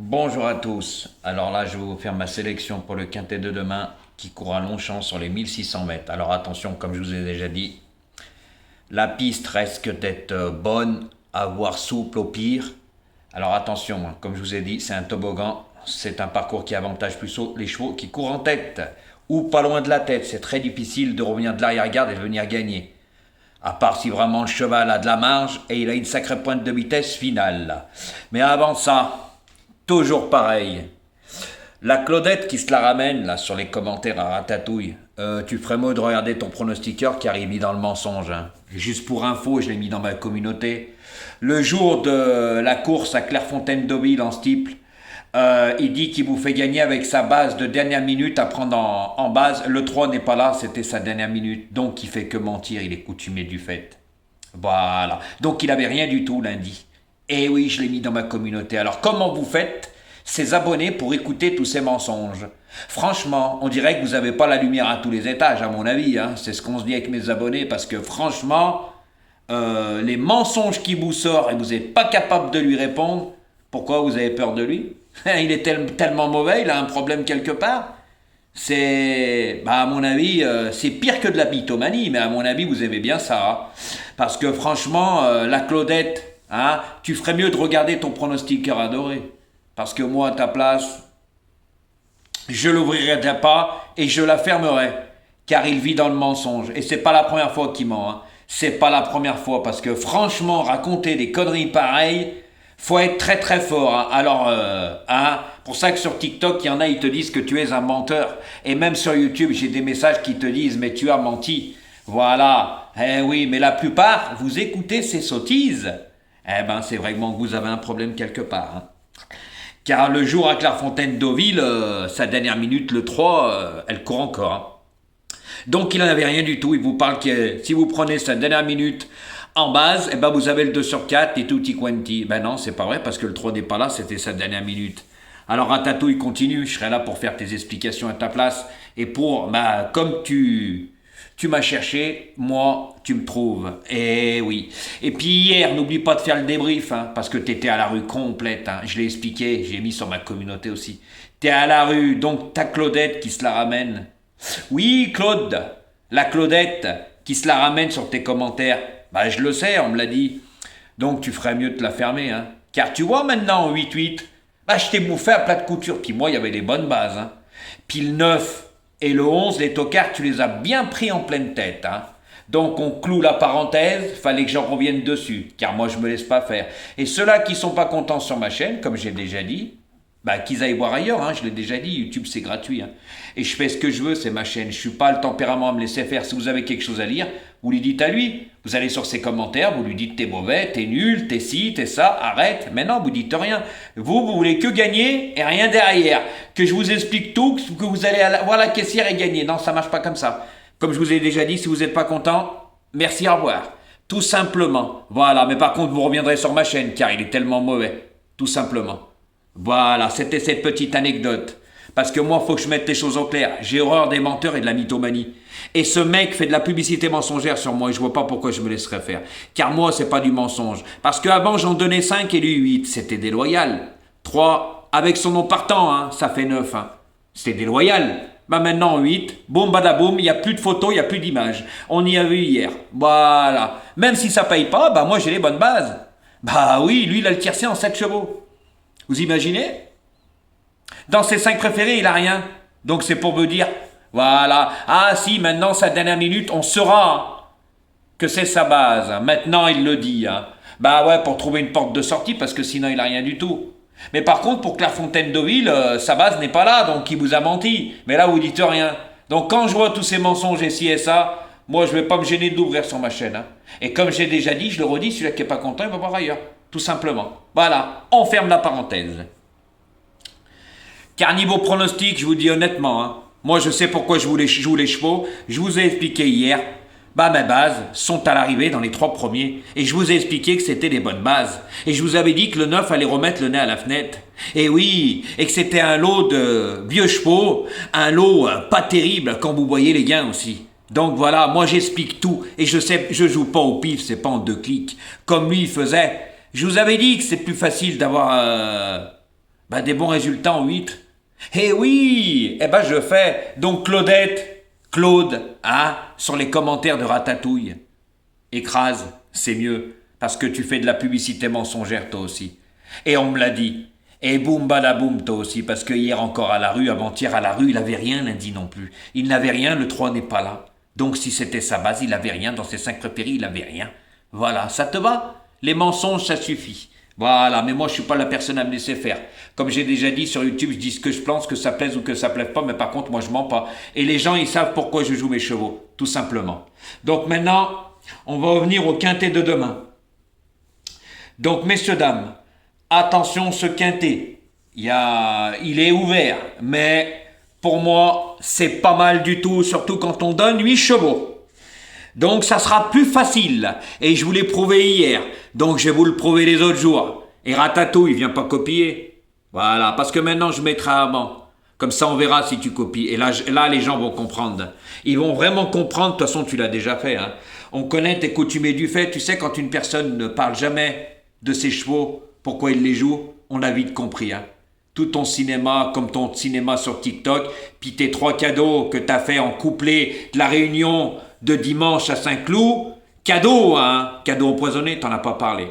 Bonjour à tous. Alors là, je vais vous faire ma sélection pour le quintet de demain qui court à Longchamp sur les 1600 mètres. Alors attention, comme je vous ai déjà dit, la piste risque d'être bonne, à voir souple au pire. Alors attention, comme je vous ai dit, c'est un toboggan. C'est un parcours qui avantage plus les chevaux qui courent en tête ou pas loin de la tête. C'est très difficile de revenir de l'arrière-garde et de venir gagner. À part si vraiment le cheval a de la marge et il a une sacrée pointe de vitesse finale. Mais avant ça, toujours pareil. La Claudette qui se la ramène là sur les commentaires à Ratatouille. Tu ferais mieux de regarder ton pronostiqueur car il vit dans le mensonge. Hein. Juste pour info, je l'ai mis dans ma communauté. Le jour de la course à Clairefontaine-Deauville en steeple, il dit qu'il vous fait gagner avec sa base de dernière minute à prendre en base. Le 3 n'est pas là, c'était sa dernière minute. Donc il fait que mentir, il est coutumier du fait. Voilà. Donc il avait rien du tout lundi. Et oui, je l'ai mis dans ma communauté. Alors comment vous faites ces abonnés pour écouter tous ces mensonges? Franchement, on dirait que vous n'avez pas la lumière à tous les étages, à mon avis. Hein. C'est ce qu'on se dit avec mes abonnés, parce que franchement, les mensonges qui vous sortent et vous n'êtes pas capable de lui répondre, pourquoi vous avez peur de lui? Il est tellement mauvais, il a un problème quelque part. À mon avis, c'est pire que de la mythomanie, mais à mon avis, vous aimez bien ça. Hein. Parce que franchement, la Claudette, hein, tu ferais mieux de regarder ton pronostiqueur adoré. Parce que moi, à ta place, je l'ouvrirai pas et je la fermerai. Car il vit dans le mensonge. Et c'est pas la première fois qu'il ment. Hein. C'est pas la première fois. Parce que franchement, raconter des conneries pareilles, faut être très très fort. Hein. Alors, pour ça que sur TikTok, il y en a, ils te disent que tu es un menteur. Et même sur YouTube, j'ai des messages qui te disent, mais tu as menti. Voilà. Eh oui, mais la plupart, vous écoutez ces sottises. Eh ben, c'est vraiment que vous avez un problème quelque part. Hein. Car le jour à Clairefontaine-Deauville, sa dernière minute, le 3, elle court encore. Hein. Donc il n'en avait rien du tout. Il vous parle que si vous prenez sa dernière minute en base, eh ben vous avez le 2 sur 4 et tutti quanti. Ben non, c'est pas vrai parce que le 3 n'est pas là, c'était sa dernière minute. Alors Ratatouille continue, je serai là pour faire tes explications à ta place. Et comme tu m'as cherché, moi, tu me trouves. Eh oui. Et puis hier, n'oublie pas de faire le débrief, hein, parce que t'étais à la rue complète. Hein. Je l'ai expliqué, j'ai mis sur ma communauté aussi. T'es à la rue, donc t'as Claudette qui se la ramène. Oui, Claude, la Claudette qui se la ramène sur tes commentaires. Bah, je le sais, on me l'a dit. Donc tu ferais mieux de te la fermer, hein. Car tu vois maintenant, en 8-8, je t'ai bouffé à plat de couture. Puis moi, il y avait les bonnes bases, hein. Puis le 9 et le 11, les tocards, tu les as bien pris en pleine tête, hein. Donc on cloue la parenthèse, fallait que j'en revienne dessus, car moi je me laisse pas faire. Et ceux-là qui sont pas contents sur ma chaîne, comme j'ai déjà dit, qu'ils aillent voir ailleurs, hein, je l'ai déjà dit, YouTube c'est gratuit. Hein. Et je fais ce que je veux, c'est ma chaîne, je suis pas le tempérament à me laisser faire. Si vous avez quelque chose à lire, vous lui dites à lui. Vous allez sur ses commentaires, vous lui dites t'es mauvais, t'es nul, t'es ci, t'es ça, arrête. Mais non, vous dites rien. Vous voulez que gagner et rien derrière. Que je vous explique tout, que vous allez voir la caissière et gagner. Non, ça marche pas comme ça. Comme je vous ai déjà dit, si vous n'êtes pas content, merci, au revoir. Tout simplement. Voilà, mais par contre, vous reviendrez sur ma chaîne, car il est tellement mauvais. Tout simplement. Voilà, c'était cette petite anecdote. Parce que moi, il faut que je mette les choses au clair. J'ai horreur des menteurs et de la mythomanie. Et ce mec fait de la publicité mensongère sur moi et je vois pas pourquoi je me laisserais faire. Car moi, c'est pas du mensonge. Parce qu'avant, j'en donnais 5 et lui 8. C'était déloyal. 3, avec son nom partant, hein, ça fait 9. Hein. C'était déloyal. Maintenant, 8, boum, badaboum, il n'y a plus de photos, il n'y a plus d'images. On y a vu hier. Voilà. Même si ça paye pas, moi, j'ai les bonnes bases. Oui, lui, il a le tiercé en 7 chevaux. Vous imaginez? Dans ses 5 préférés, il a rien. Donc c'est pour me dire, voilà. Ah si, maintenant, sa dernière minute, on saura que c'est sa base. Maintenant, il le dit. Hein. Ouais, pour trouver une porte de sortie, parce que sinon, il a rien du tout. Mais par contre, pour Clairefontaine-Deauville, sa base n'est pas là, donc il vous a menti. Mais là, vous dites rien. Donc quand je vois tous ces mensonges et ci et ça, moi, je ne vais pas me gêner d'ouvrir sur ma chaîne. Hein. Et comme j'ai déjà dit, je le redis, celui qui n'est pas content, il va voir ailleurs. Tout simplement. Voilà, on ferme la parenthèse. Car niveau pronostic, je vous dis honnêtement, hein, moi je sais pourquoi je joue les chevaux, je vous ai expliqué hier, mes bases sont à l'arrivée dans les 3 premiers, et je vous ai expliqué que c'était des bonnes bases, et je vous avais dit que le 9 allait remettre le nez à la fenêtre, et oui, et que c'était un lot de vieux chevaux, un lot pas terrible quand vous voyez les gains aussi. Donc voilà, moi j'explique tout, et je sais, je joue pas au pif, c'est pas en 2 clics, comme lui il faisait. Je vous avais dit que c'est plus facile d'avoir Ben, des bons résultats en 8. Eh oui, eh ben je fais. Donc Claudette, Claude, hein, sur les commentaires de Ratatouille. Écrase, c'est mieux, parce que tu fais de la publicité mensongère toi aussi. Et on me l'a dit. Et boum badaboum toi aussi, parce que hier encore à la rue, avant-hier à la rue, il avait rien lundi non plus. Il n'avait rien, le 3 n'est pas là. Donc si c'était sa base, il avait rien, dans ses 5 préférés, il avait rien. Voilà, ça te va? Les mensonges, ça suffit. Voilà, mais moi je suis pas la personne à me laisser faire. Comme j'ai déjà dit sur YouTube, je dis ce que je pense, que ça plaise ou que ça plaise pas, mais par contre moi je mens pas. Et les gens ils savent pourquoi je joue mes chevaux, tout simplement. Donc maintenant, on va revenir au quintet de demain. Donc messieurs, dames, attention ce quintet, il est ouvert, mais pour moi c'est pas mal du tout, surtout quand on donne 8 chevaux. Donc ça sera plus facile. Et je vous l'ai prouvé hier. Donc je vais vous le prouver les autres jours. Et Ratatouille, il vient pas copier. Voilà, parce que maintenant je mettrai avant. Comme ça on verra si tu copies. Et là les gens vont comprendre. Ils vont vraiment comprendre. De toute façon tu l'as déjà fait. Hein. On connaît tes coutumes et du fait. Tu sais quand une personne ne parle jamais de ses chevaux, pourquoi il les joue, on a vite compris. Hein. Tout ton cinéma, comme ton cinéma sur TikTok, puis tes 3 cadeaux que t'as fait en couplet de la réunion de dimanche à Saint-Cloud, cadeau, hein, cadeau empoisonné, t'en as pas parlé.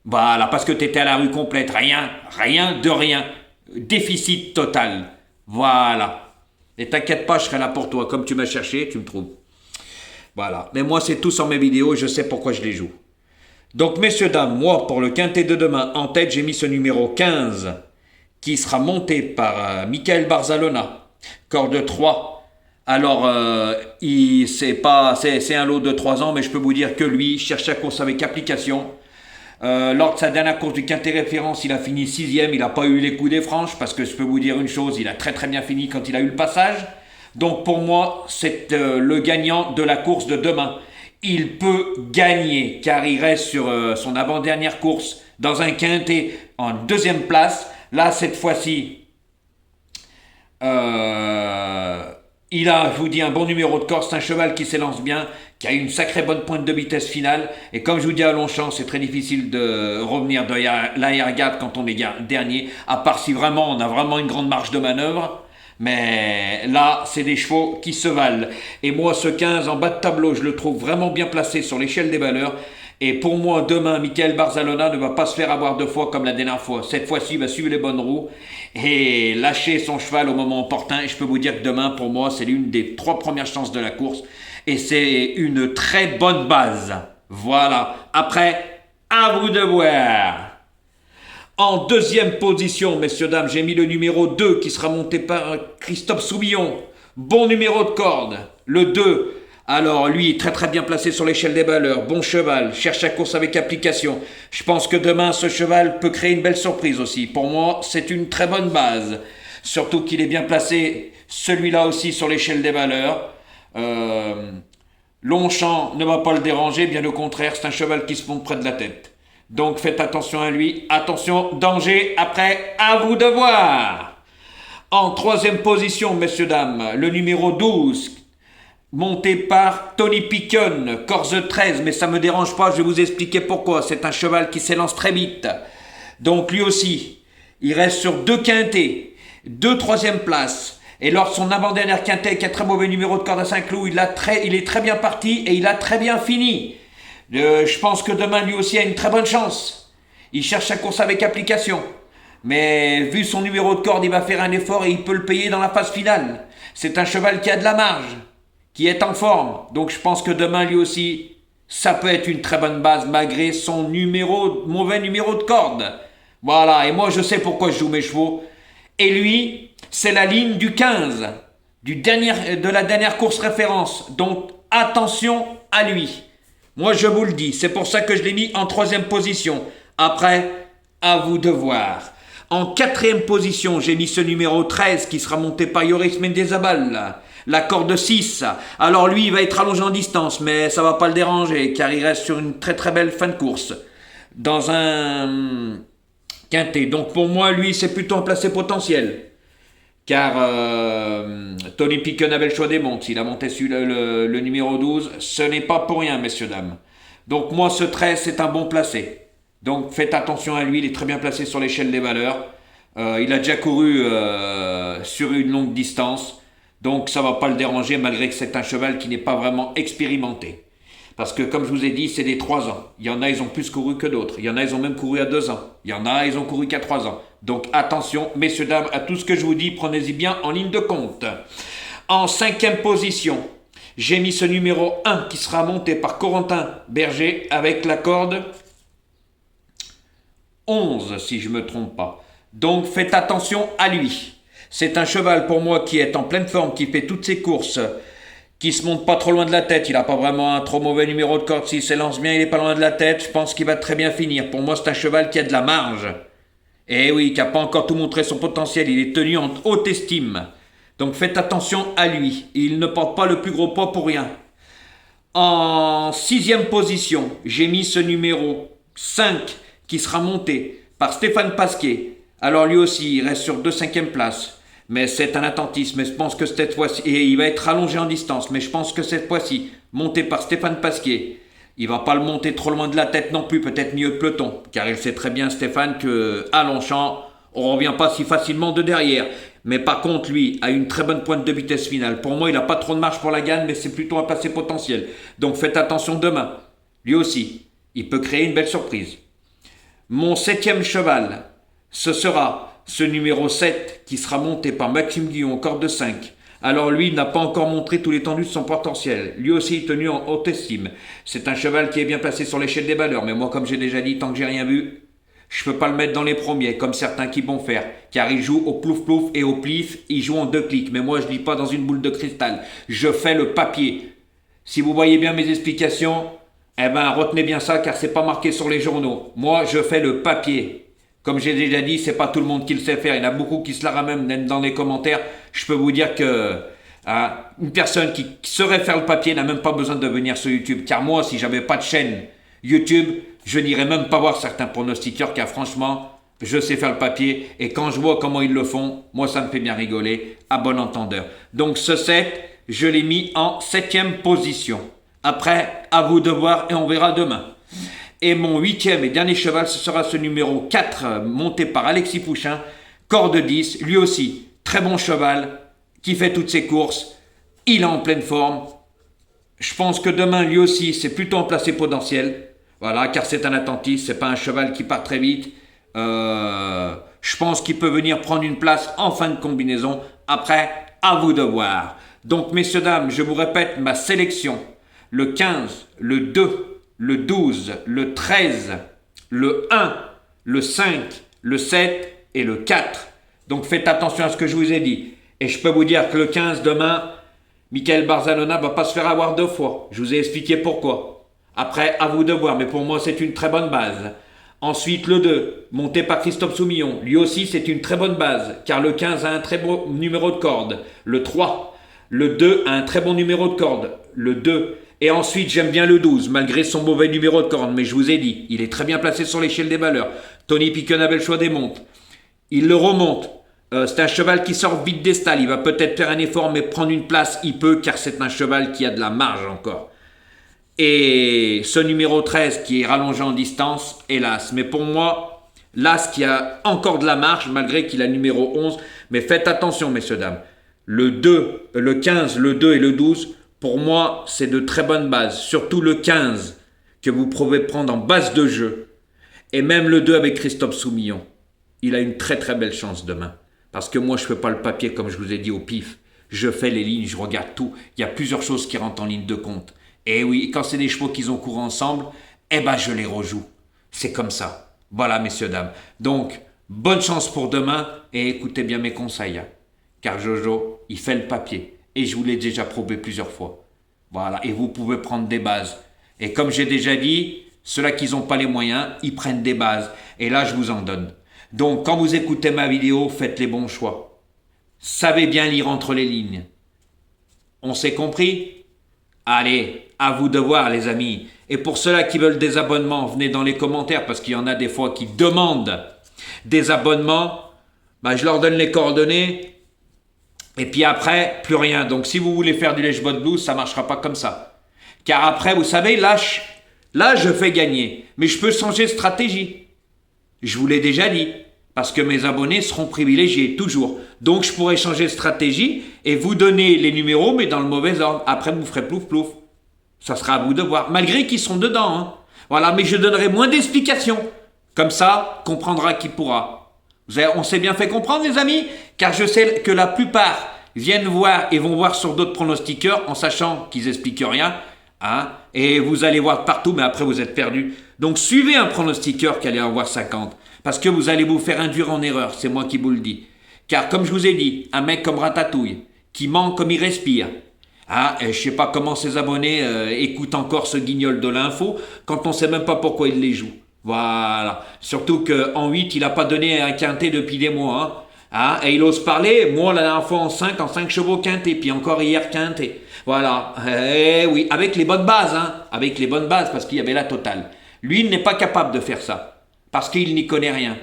Voilà, parce que t'étais à la rue complète, rien de rien, déficit total, voilà. Et t'inquiète pas, je serai là pour toi, comme tu m'as cherché, tu me trouves. Voilà, mais moi c'est tout sur mes vidéos, je sais pourquoi je les joue. Donc messieurs, dames, moi pour le quintet de demain, en tête j'ai mis ce numéro 15, qui sera monté par Michael Barzalona, corde 3. Alors, c'est un lot de 3 ans, mais je peux vous dire que lui, cherche sa course avec application. Lors de sa dernière course du quintet référence, il a fini 6e, il n'a pas eu les coups des franches, parce que je peux vous dire une chose, il a très très bien fini quand il a eu le passage. Donc pour moi, c'est le gagnant de la course de demain. Il peut gagner, car il reste sur son avant-dernière course, dans un quintet en 2e place. Là, cette fois-ci, il a, je vous dis, un bon numéro de corde, c'est un cheval qui s'élance bien, qui a une sacrée bonne pointe de vitesse finale. Et comme je vous dis à Longchamp, c'est très difficile de revenir de l'arrière-garde quand on est dernier, à part si vraiment on a vraiment une grande marge de manœuvre. Mais là, c'est des chevaux qui se valent. Et moi, ce 15 en bas de tableau, je le trouve vraiment bien placé sur l'échelle des valeurs. Et pour moi, demain, Michael Barzalona ne va pas se faire avoir 2 fois comme la dernière fois. Cette fois-ci, il va suivre les bonnes roues et lâcher son cheval au moment opportun. Et je peux vous dire que demain, pour moi, c'est l'une des 3 premières chances de la course. Et c'est une très bonne base. Voilà. Après, à vous de voir. En 2e position, messieurs, dames, j'ai mis le numéro 2 qui sera monté par Christophe Soubillon. Bon numéro de corde. Le 2. Alors lui, très très bien placé sur l'échelle des valeurs, bon cheval, cherche sa course avec application. Je pense que demain, ce cheval peut créer une belle surprise aussi. Pour moi, c'est une très bonne base. Surtout qu'il est bien placé, celui-là aussi, sur l'échelle des valeurs. Longchamp ne va pas le déranger, bien au contraire, c'est un cheval qui se monte près de la tête. Donc faites attention à lui, attention, danger, après, à vous de voir. En 3e position, messieurs, dames, le numéro 12, monté par Tony Picken, Corse 13, mais ça ne me dérange pas, je vais vous expliquer pourquoi. C'est un cheval qui s'élance très vite. Donc lui aussi, il reste sur 2 quintets, 2 3e places. Et lors de son avant-dernière quintet, qui a très mauvais numéro de corde à Saint-Cloud, il est très bien parti et il a très bien fini. Je pense que demain, lui aussi a une très bonne chance. Il cherche sa course avec application. Mais vu son numéro de corde, il va faire un effort et il peut le payer dans la phase finale. C'est un cheval qui a de la marge, qui est en forme. Donc je pense que demain, lui aussi, ça peut être une très bonne base malgré son mauvais numéro de corde. Voilà, et moi je sais pourquoi je joue mes chevaux. Et lui, c'est la ligne du 15, de la dernière course référence. Donc attention à lui. Moi je vous le dis, c'est pour ça que je l'ai mis en 3e position. Après, à vous de voir. En 4e position, j'ai mis ce numéro 13 qui sera monté par Yoris Mendezabal. La corde 6. Alors lui, il va être allongé en distance, mais ça va pas le déranger, car il reste sur une très très belle fin de course. Dans un quintet. Donc pour moi, lui, c'est plutôt un placé potentiel. Car Tony Picken avait le choix des montes. Il a monté sur le numéro 12. Ce n'est pas pour rien, messieurs, dames. Donc moi, ce 13, c'est un bon placé. Donc faites attention à lui, il est très bien placé sur l'échelle des valeurs. Il a déjà couru sur une longue distance. Donc ça va pas le déranger malgré que c'est un cheval qui n'est pas vraiment expérimenté. Parce que comme je vous ai dit, c'est des 3 ans. Il y en a, ils ont plus couru que d'autres. Il y en a, ils ont même couru à 2 ans. Il y en a, ils ont couru qu'à 3 ans. Donc attention, messieurs, dames, à tout ce que je vous dis, prenez-y bien en ligne de compte. En 5e position, j'ai mis ce numéro 1 qui sera monté par Corentin Berger avec la corde 11, si je ne me trompe pas. Donc faites attention à lui. C'est un cheval pour moi qui est en pleine forme, qui fait toutes ses courses, qui se monte pas trop loin de la tête. Il n'a pas vraiment un trop mauvais numéro de corde. S'il s'élance bien, il est pas loin de la tête. Je pense qu'il va très bien finir. Pour moi, c'est un cheval qui a de la marge. Et oui, qui n'a pas encore tout montré son potentiel. Il est tenu en haute estime. Donc faites attention à lui. Il ne porte pas le plus gros poids pour rien. En 6e position, j'ai mis ce numéro 5 qui sera monté par Stéphane Pasquier. Alors lui aussi, il reste sur 2 5e places. Mais c'est un attentisme, mais je pense que cette fois-ci, et il va être rallongé en distance, mais je pense que cette fois-ci, monté par Stéphane Pasquier, il va pas le monter trop loin de la tête non plus, peut-être milieu de peloton, car il sait très bien, Stéphane, que à Longchamp, on revient pas si facilement de derrière. Mais par contre, lui, a une très bonne pointe de vitesse finale. Pour moi, il n'a pas trop de marge pour la gagne, mais c'est plutôt un passé potentiel. Donc faites attention demain. Lui aussi, il peut créer une belle surprise. Mon 7e cheval, ce sera ce numéro 7 qui sera monté par Maxime Guillon, corde de 5. Alors lui, il n'a pas encore montré tout l'étendue de son potentiel. Lui aussi est tenu en haute estime. C'est un cheval qui est bien placé sur l'échelle des valeurs. Mais moi, comme j'ai déjà dit, tant que j'ai rien vu, je peux pas le mettre dans les premiers, comme certains qui vont faire. Car il joue au plouf-plouf et au plif, il joue en 2 clics. Mais moi, je lis pas dans une boule de cristal. Je fais le papier. Si vous voyez bien mes explications, eh ben, retenez bien ça, car c'est pas marqué sur les journaux. Moi, je fais le papier. Comme j'ai déjà dit, c'est pas tout le monde qui le sait faire. Il y en a beaucoup qui se la ramènent même dans les commentaires. Je peux vous dire que une personne qui saurait faire le papier n'a même pas besoin de venir sur YouTube. Car moi, si j'avais pas de chaîne YouTube, je n'irais même pas voir certains pronostiqueurs, car franchement, je sais faire le papier. Et quand je vois comment ils le font, moi, ça me fait bien rigoler, à bon entendeur. Donc ce 7, je l'ai mis en 7e position. Après, à vous de voir et on verra demain. Et mon 8e et dernier cheval, ce sera ce numéro 4, monté par Alexis Pouchin, corde 10, lui aussi, très bon cheval, qui fait toutes ses courses, il est en pleine forme. Je pense que demain, lui aussi, c'est plutôt en placé potentiel, voilà, car c'est un attentiste, c'est pas un cheval qui part très vite. Je pense qu'il peut venir prendre une place en fin de combinaison. Après, à vous de voir. Donc, messieurs, dames, je vous répète ma sélection. Le 15, le 2, le 12, le 13, le 1, le 5, le 7 et le 4. Donc faites attention à ce que je vous ai dit. Et je peux vous dire que le 15 demain, Michael Barzalona ne va pas se faire avoir 2 fois. Je vous ai expliqué pourquoi. Après, à vous de voir, mais pour moi c'est une très bonne base. Ensuite le 2, monté par Christophe Soumillon. Lui aussi c'est une très bonne base, car le 15 a un très bon numéro de corde. Le 3, le 2 a un très bon numéro de corde. Le 2. Et ensuite, j'aime bien le 12, malgré son mauvais numéro de corde. Mais je vous ai dit, il est très bien placé sur l'échelle des valeurs. Tony Piquen avait le choix des montes. Il le remonte. C'est un cheval qui sort vite des stalles. Il va peut-être faire un effort, mais prendre une place, il peut, car c'est un cheval qui a de la marge encore. Et ce numéro 13 qui est rallongé en distance, hélas. Mais pour moi, l'As qui a encore de la marge, malgré qu'il a numéro 11. Mais faites attention, messieurs, dames. Le 2, le 15, le 2 et le 12... Pour moi, c'est de très bonnes bases, surtout le 15 que vous pouvez prendre en base de jeu. Et même le 2 avec Christophe Soumillon. Il a une très très belle chance demain. Parce que moi, je ne fais pas le papier comme je vous ai dit au pif. Je fais les lignes, je regarde tout. Il y a plusieurs choses qui rentrent en ligne de compte. Et oui, quand c'est des chevaux qui ont couru ensemble, eh ben je les rejoue. C'est comme ça. Voilà, messieurs, dames. Donc, bonne chance pour demain et écoutez bien mes conseils. Car Jojo, il fait le papier. Et je vous l'ai déjà prouvé plusieurs fois. Voilà, et vous pouvez prendre des bases. Et comme j'ai déjà dit, ceux-là qui n'ont pas les moyens, ils prennent des bases. Et là, je vous en donne. Donc, quand vous écoutez ma vidéo, faites les bons choix. Savez bien lire entre les lignes. On s'est compris? Allez, à vous de voir, les amis. Et pour ceux-là qui veulent des abonnements, venez dans les commentaires, parce qu'il y en a des fois qui demandent des abonnements. Bah, je leur donne les coordonnées. Et puis après, plus rien. Donc si vous voulez faire du Lèche-Bot Blues, ça ne marchera pas comme ça. Car après, vous savez, là, je fais gagner. Mais je peux changer de stratégie. Je vous l'ai déjà dit. Parce que mes abonnés seront privilégiés, toujours. Donc je pourrai changer de stratégie et vous donner les numéros, mais dans le mauvais ordre. Après, vous ferez plouf plouf. Ça sera à vous de voir, malgré qu'ils sont dedans. Hein. Voilà, mais je donnerai moins d'explications. Comme ça, comprendra qui pourra. On s'est bien fait comprendre, les amis, car je sais que la plupart viennent voir et vont voir sur d'autres pronostiqueurs en sachant qu'ils expliquent rien. Hein, et vous allez voir partout, mais après vous êtes perdu. Donc suivez un pronostiqueur qui allait en voir 50. Parce que vous allez vous faire induire en erreur, c'est moi qui vous le dis. Car comme je vous ai dit, un mec comme Ratatouille, qui ment comme il respire. Ah, je sais pas comment ses abonnés écoutent encore ce guignol de l'info quand on sait même pas pourquoi il les joue. Voilà. Surtout qu'en 8, il a pas donné un quintet depuis des mois. Hein. Ah, et il ose parler, moi la dernière fois en 5 chevaux quintet, puis encore hier quintet. Voilà. Eh oui, avec les bonnes bases, hein. Avec les bonnes bases, parce qu'il y avait la totale. Lui, il n'est pas capable de faire ça. Parce qu'il n'y connaît rien.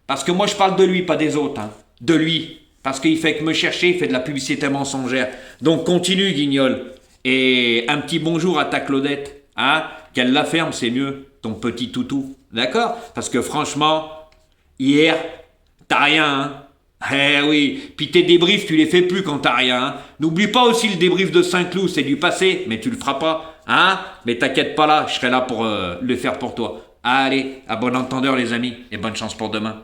Parce que moi, je parle de lui, pas des autres. Hein. De lui. Parce qu'il fait que me chercher, il fait de la publicité mensongère. Donc continue, guignol. Et un petit bonjour à ta Claudette. Hein, qu'elle la ferme, c'est mieux. Ton petit toutou. D'accord? Parce que franchement, hier, t'as rien. Hein. Eh oui, puis tes débriefs, tu les fais plus quand t'as rien. Hein. N'oublie pas aussi le débrief de Saint-Cloud, c'est du passé, mais tu le feras pas. Hein? Mais t'inquiète pas là, je serai là pour le faire pour toi. Allez, à bon entendeur les amis, et bonne chance pour demain.